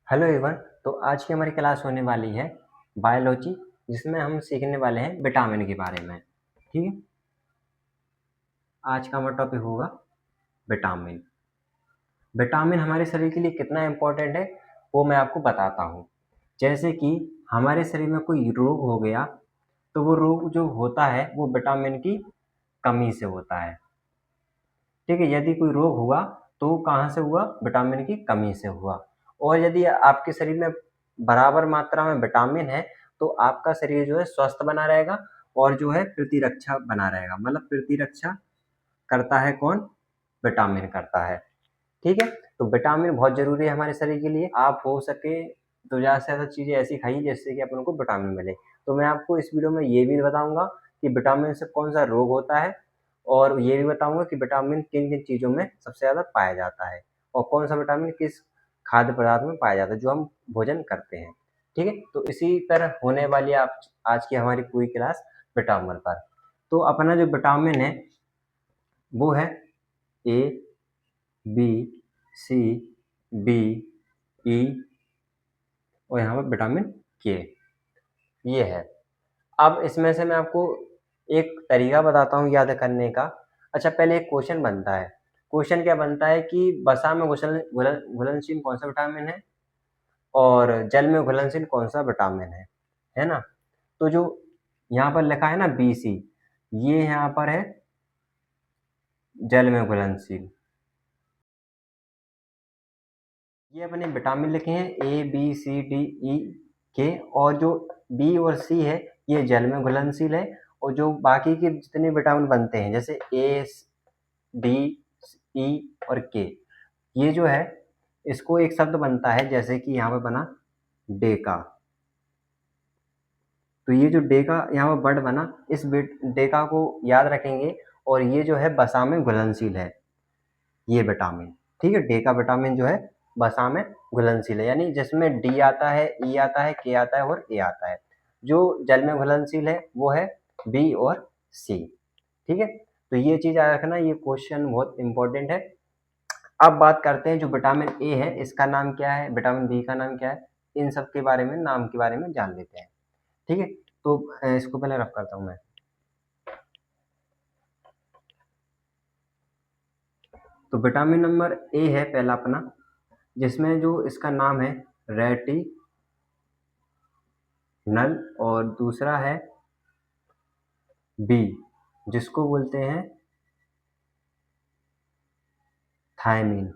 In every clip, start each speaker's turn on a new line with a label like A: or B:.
A: Hello Avon. तो आज की हमारी क्लास होने वाली है बायोलॉजी, जिसमें हम सीखने वाले हैं विटामिन के बारे में। ठीक है, आज का हमारा टॉपिक होगा विटामिन। विटामिन हमारे शरीर के लिए कितना इम्पोर्टेंट है वो मैं आपको बताता हूँ। जैसे कि हमारे शरीर में कोई रोग हो गया तो वो रोग जो होता है वो विटामिन की कमी से होता है। ठीक है, यदि कोई रोग हुआ तो वो कहाँ से हुआ? विटामिन की कमी से हुआ। और यदि आपके शरीर में बराबर मात्रा में विटामिन है तो आपका शरीर जो है स्वस्थ बना रहेगा और जो है प्रतिरक्षा बना रहेगा। मतलब प्रतिरक्षा करता है कौन? विटामिन करता है। ठीक है, तो विटामिन बहुत जरूरी है हमारे शरीर के लिए। आप हो सके तो ज़्यादा से ज़्यादा चीज़ें ऐसी खाइए जिससे कि अपन को विटामिन मिले। तो मैं आपको इस वीडियो में ये भी बताऊंगा कि विटामिन से कौन सा रोग होता है, और ये भी बताऊंगा कि विटामिन किन किन चीज़ों में सबसे ज़्यादा पाया जाता है और कौन सा विटामिन किस खाद्य पदार्थ में पाया जाता है जो हम भोजन करते हैं। ठीक है, तो इसी तरह होने वाली आप आज की हमारी पूरी क्लास विटामिन पर। तो अपना जो विटामिन है वो है ए, बी, सी, बी, ई और यहाँ पर विटामिन के, ये है। अब इसमें से मैं आपको एक तरीका बताता हूँ याद करने का। अच्छा, पहले एक क्वेश्चन बनता है। क्वेश्चन क्या बनता है कि वसा में घुलनशील कौन सा विटामिन है और जल में घुलनशील कौन सा विटामिन है ना? तो जो यहाँ पर लिखा है ना बी सी, ये यहाँ पर है जल में घुलनशील। ये अपने विटामिन लिखे हैं A B C D E के, और जो बी और सी है ये जल में घुलनशील है। और जो बाकी के जितने विटामिन बनते हैं जैसे ए, डी, ई और के, ये जो है इसको एक शब्द बनता है जैसे कि यहाँ पे बना डेका। तो ये जो डेका यहाँ पर वर्ड बना, इस डेका को याद रखेंगे। और ये जो है वसा में घुलनशील है ये विटामिन। ठीक है, डी का विटामिन जो है वसा में घुलनशील है, यानी जिसमें डी आता है, ई आता है, के आता है और ए आता है। जो जल में घुलनशील है वो है बी और सी। ठीक है, तो ये चीज याद रखना, ये क्वेश्चन बहुत इंपॉर्टेंट है। अब बात करते हैं जो विटामिन ए है इसका नाम क्या है, विटामिन बी का नाम क्या है, इन सब के बारे में, नाम के बारे में जान लेते हैं। ठीक है, तो इसको पहले रफ करता हूँ मैं। तो विटामिन नंबर ए है पहला अपना, जिसमें जो इसका नाम है रेटिनल, और दूसरा है बी जिसको बोलते हैं थायमिन।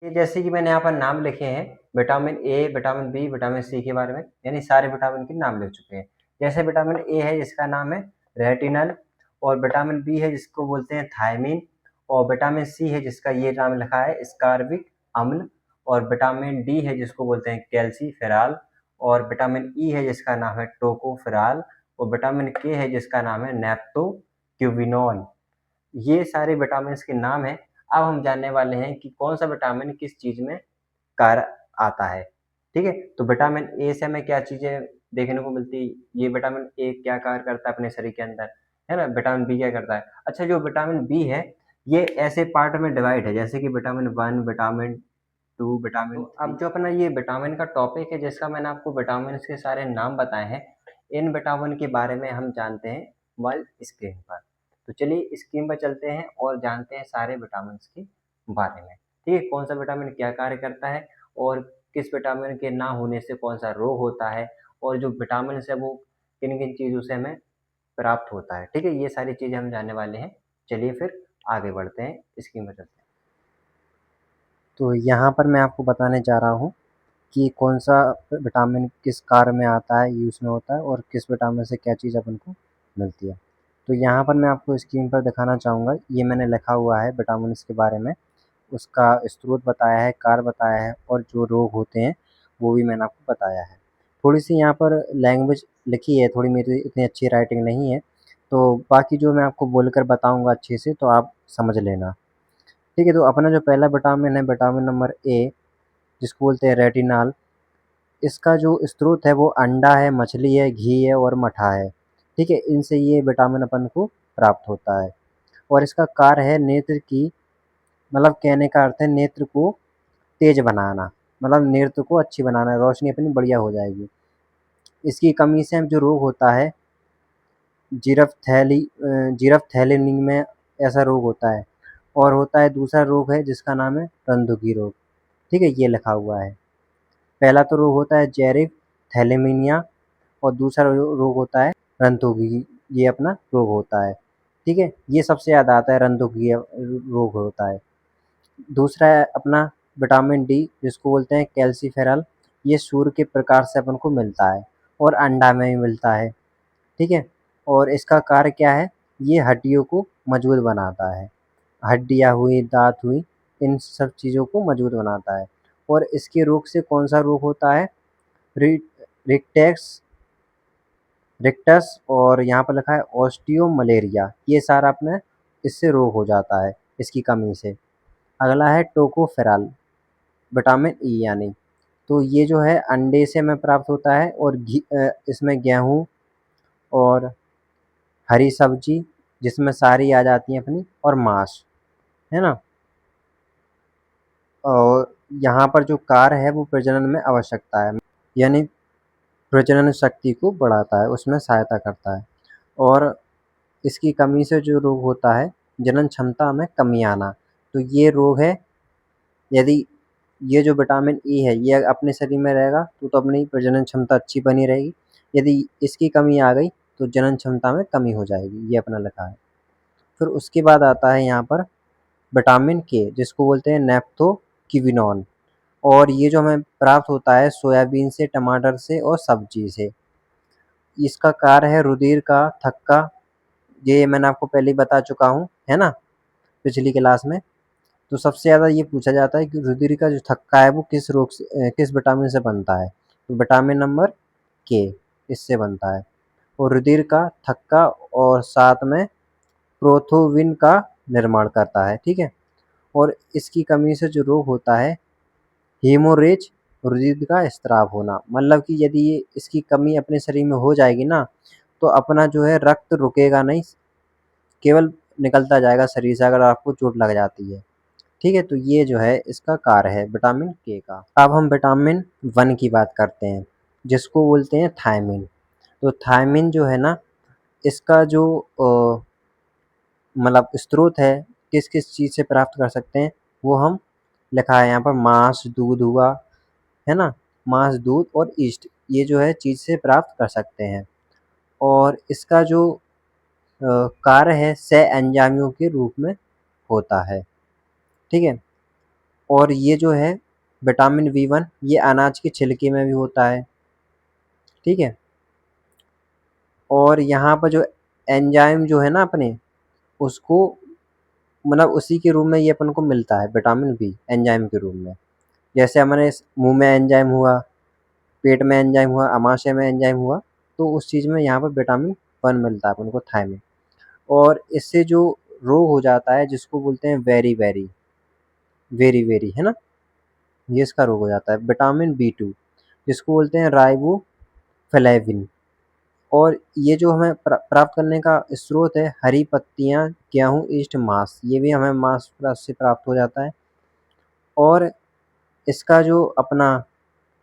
A: ये जैसे कि मैंने यहाँ पर नाम लिखे हैं vitamin A, vitamin B, vitamin C के बारे में, यानी सारे विटामिन के नाम लिख चुके हैं। जैसे विटामिन ए है जिसका नाम है रेटिनल, और विटामिन बी है जिसको बोलते हैं थायमिन, और विटामिन सी है जिसका ये नाम लिखा है स्कारबिक अम्ल, और विटामिन डी है जिसको बोलते हैं कैल्सीफेरॉल, और विटामिन ई है जिसका नाम है टोकोफेरॉल, और विटामिन के है जिसका नाम है नेप्टोक्यूविनोन। ये सारे विटामिन के नाम हैं। अब हम जानने वाले हैं कि कौन सा विटामिन किस चीज में कार्य आता है। ठीक है, तो विटामिन ए से हमें क्या चीजें देखने को मिलती है, ये विटामिन ए क्या कार्य करता है अपने शरीर के अंदर, है ना? विटामिन बी क्या करता है? अच्छा, जो विटामिन बी है ये ऐसे पार्ट में डिवाइड है जैसे कि vitamin one, vitamin two, vitamin three. अब जो अपना ये विटामिन का टॉपिक है जिसका मैंने आपको विटामिन के सारे नाम बताए हैं, इन विटामिन के बारे में हम जानते हैं मोबाइल स्क्रीन पर। तो चलिए स्क्रीन पर चलते हैं और जानते हैं सारे विटामिन के बारे में। ठीक है, कौन सा विटामिन क्या कार्य करता है और किस विटामिन के ना होने से कौन सा रोग होता है, और जो विटामिन है वो किन किन चीज़ों से हमें प्राप्त होता है। ठीक है, ये सारी चीज़ें हम जानने वाले हैं। चलिए फिर आगे बढ़ते हैं, स्क्रीन पर चलते हैं। तो यहाँ पर मैं आपको बताने जा रहा हूँ कि कौन सा विटामिन किस कार्य में आता है, यूज़ में होता है, और किस विटामिन से क्या चीज़ अपन को मिलती है। तो यहाँ पर मैं आपको स्क्रीन पर दिखाना चाहूँगा, ये मैंने लिखा हुआ है विटामिन के बारे में, उसका स्रोत बताया है, कार्य बताया है, और जो रोग होते हैं वो भी मैंने आपको बताया है। थोड़ी सी यहाँ पर लैंग्वेज लिखी है, थोड़ी मेरी इतनी अच्छी राइटिंग नहीं है, तो बाकी जो मैं आपको बोलकर बताऊँगा अच्छे से तो आप समझ लेना। ठीक है, तो अपना जो पहला विटामिन है विटामिन नंबर ए, जिसको बोलते हैं रेटिनॉल, इसका जो स्रोत है वो अंडा है, मछली है, घी है और मठा है। ठीक है, इनसे ये विटामिन अपन को प्राप्त होता है। और इसका कार्य है नेत्र की, मतलब कहने का अर्थ है नेत्र को तेज बनाना, मतलब नृत्य को अच्छी बनाना, रोशनी अपनी बढ़िया हो जाएगी। इसकी कमी से जो रोग होता है जीरफ्थैलिन में ऐसा रोग होता है। और होता है दूसरा रोग है जिसका नाम है रंधुकी रोग। ठीक है, ये लिखा हुआ है। पहला तो रोग होता है जेरिक थैलेमीनिया और दूसरा रोग होता है रंधुकी, ये अपना रोग होता है। ठीक है, ये सबसे ज़्यादा आता है, रंधुकी रोग होता है। दूसरा है अपना विटामिन डी, जिसको बोलते हैं कैल्सीफेरल। ये सूर्य के प्रकाश से अपन को मिलता है और अंडा में भी मिलता है। ठीक है, और इसका कार्य क्या है, ये हड्डियों को मजबूत बनाता है। हड्डियाँ हुई, दाँत हुई, इन सब चीज़ों को मजबूत बनाता है। और इसके रोग से कौन सा रोग होता है, रि रिक्टेक्स रिक्टस, और यहाँ पर लिखा है ऑस्टियोमलेरिया, ये सारा अपने इससे रोग हो जाता है इसकी कमी से। अगला है टोकोफेरॉल, विटामिन ई यानी, तो ये जो है अंडे से हमें प्राप्त होता है और इसमें गेहूँ और हरी सब्जी, जिसमें सारी आ जाती हैं अपनी, और मांस, है ना। और यहाँ पर जो कार्य है वो प्रजनन में आवश्यकता है, यानी प्रजनन शक्ति को बढ़ाता है, उसमें सहायता करता है। और इसकी कमी से जो रोग होता है जनन क्षमता में कमी आना, तो ये रोग है। यदि ये जो विटामिन ई है ये अपने शरीर में रहेगा तो अपनी प्रजनन क्षमता अच्छी बनी रहेगी। यदि इसकी कमी आ गई तो जनन क्षमता में कमी हो जाएगी, ये अपना लिखा है। फिर उसके बाद आता है यहाँ पर विटामिन के, जिसको बोलते हैं नेप्थोक्विनोन, और ये जो हमें प्राप्त होता है सोयाबीन से, टमाटर से और सब्जी से। इसका कार्य है रुधिर का थक्का, ये मैंने आपको पहले ही बता चुका हूँ, है ना, पिछली क्लास में। तो सबसे ज़्यादा ये पूछा जाता है कि रुधिर का जो थक्का है वो किस रोग से, किस विटामिन से बनता है, तो विटामिन नंबर के, इससे बनता है। और रुधिर का थक्का और साथ में प्रोथोविन का निर्माण करता है। ठीक है, और इसकी कमी से जो रोग होता है हीमोरेज, रुधिर का स्त्राव होना, मतलब कि यदि ये इसकी कमी अपने शरीर में हो जाएगी ना, तो अपना जो है रक्त रुकेगा नहीं, केवल निकलता जाएगा शरीर से, अगर आपको चोट लग जाती है। ठीक है, तो ये जो है इसका कार्य है विटामिन के का। अब हम विटामिन वन की बात करते हैं, जिसको बोलते हैं थायमिन। तो थायमिन जो है ना, इसका जो मतलब स्रोत है, किस किस चीज़ से प्राप्त कर सकते हैं, वो हम लिखा है यहाँ पर, मांस, दूध हुआ, है ना, मांस, दूध और ईस्ट, ये जो है चीज़ से प्राप्त कर सकते हैं। और इसका जो कार्य है सह एंजाइमों के रूप में होता है। ठीक है, और ये जो है विटामिन बी वन, ये अनाज के छिलके में भी होता है। ठीक है, और यहाँ पर जो एंजाइम जो है ना अपने, उसको मतलब उसी के रूप में ये अपन को मिलता है विटामिन बी, एंजाइम के रूप में। जैसे हमारे मुंह में एंजाइम हुआ, पेट में एंजाइम हुआ, अमाशय में एंजाइम हुआ, तो उस चीज़ में यहाँ पर विटामिन वन मिलता है अपन को, थायमिन। और इससे जो रोग हो जाता है जिसको बोलते हैं वेरी वेरी, वेरी वेरी, है ना, ये इसका रोग हो जाता है। विटामिन बी टू, जिसको बोलते हैं राइबोफ्लेविन। और ये जो हमें प्राप्त करने का स्रोत है हरी पत्तियाँ, गेहूँ, ईस्ट, मांस, ये भी हमें मांस से प्राप्त हो जाता है। और इसका जो अपना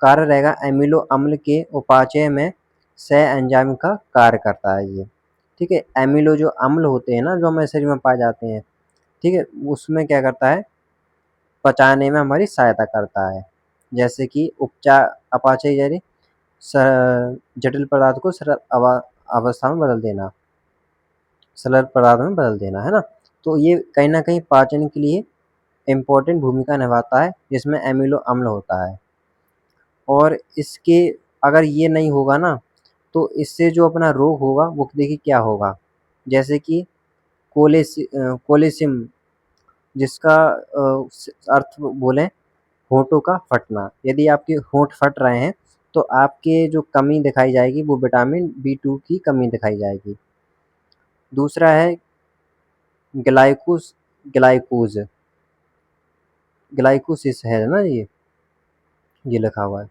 A: कार्य रहेगा एमिनो अम्ल के उपापचय में सह एंजाइम का कार्य करता है ये। ठीक है, एमिनो जो अम्ल होते हैं ना, जो हमारे शरीर में पाए जाते हैं, ठीक है, उसमें क्या करता है, पचाने में हमारी सहायता करता है। जैसे कि उपचार अपाचय, यानी जटिल पदार्थ को सरल अवस्था में बदल देना, सरल पदार्थ में बदल देना, है ना। तो ये कहीं ना कहीं पाचन के लिए इम्पोर्टेंट भूमिका निभाता है, जिसमें एमिनो अम्ल होता है। और इसके अगर ये नहीं होगा ना, तो इससे जो अपना रोग होगा वो देखिए क्या होगा, जैसे कि कोलेसिम, जिसका अर्थ बोलें होठों का फटना। यदि आपके होंठ फट रहे हैं तो आपके जो कमी दिखाई जाएगी वो विटामिन बी टू की कमी दिखाई जाएगी। दूसरा है ग्लाइकोस ग्लाइकोज ग्लाइकोसिस है ना, ये लिखा हुआ है।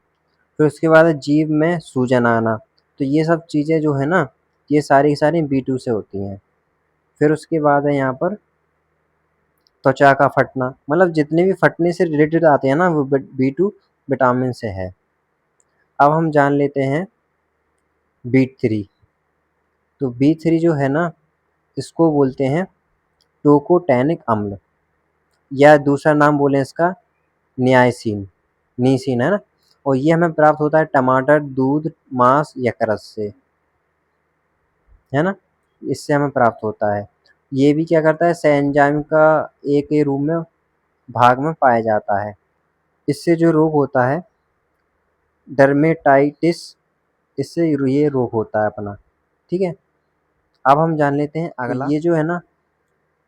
A: फिर उसके बाद है जीभ में सूजन आना, तो ये सब चीज़ें जो है ना, ये सारी की सारी बी टू से होती हैं। फिर उसके बाद है यहाँ पर त्वचा का फटना, मतलब जितने भी फटने से रिलेटेड आते हैं ना वो B2 विटामिन से है। अब हम जान लेते हैं B3। तो B3 जो है ना, इसको बोलते हैं टोकोटैनिक अम्ल, या दूसरा नाम बोलें इसका नियासिन, नीसिन है ना। और ये हमें प्राप्त होता है टमाटर, दूध, मांस, यकृत से, है ना। इससे हमें प्राप्त होता है। ये भी क्या करता है, एंजाइम का एक ही रूप में भाग में पाया जाता है। इससे जो रोग होता है डर्मेटाइटिस, इससे ये रोग होता है अपना, ठीक है। अब हम जान लेते हैं अगला। तो ये जो है ना,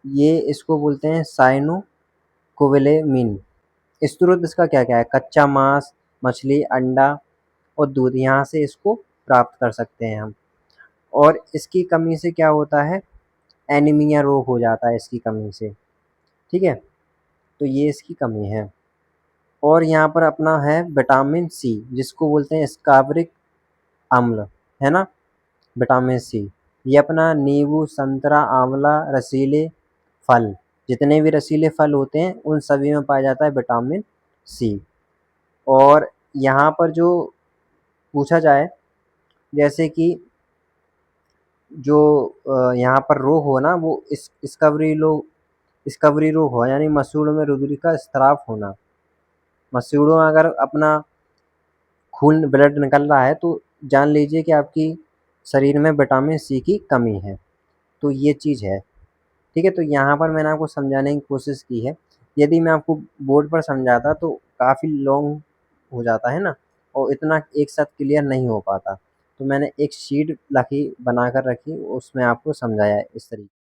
A: ये इसको बोलते हैं साइनोकोबालेमिन। स्रोत इसका क्या क्या है, कच्चा मांस, मछली, अंडा और दूध, यहाँ से इसको प्राप्त कर सकते हैं हम। और इसकी कमी से क्या होता है, एनीमिया रोग हो जाता है इसकी कमी से, ठीक है। तो ये इसकी कमी है। और यहाँ पर अपना है विटामिन सी, जिसको बोलते हैं स्कार्बिक अम्ल, है ना, विटामिन सी। ये अपना नींबू, संतरा, आंवला, रसीले फल, जितने भी रसीले फल होते हैं उन सभी में पाया जाता है विटामिन सी। और यहाँ पर जो पूछा जाए, जैसे कि जो यहाँ पर रोग हो ना, वो स्कबरी रोग हो, यानी मसूड़ों में रुधिर का स्राव होना। मसूड़ों में अगर अपना खून ब्लड निकल रहा है तो जान लीजिए कि आपकी शरीर में विटामिन सी की कमी है। तो ये चीज़ है, ठीक है। तो यहाँ पर मैंने आपको समझाने की कोशिश की है। यदि मैं आपको बोर्ड पर समझाता तो काफ़ी लॉन्ग हो जाता है ना, और इतना एक साथ क्लियर नहीं हो पाता। तो मैंने एक शीट बना कर रखी, उसमें आपको समझाया है इस तरीके।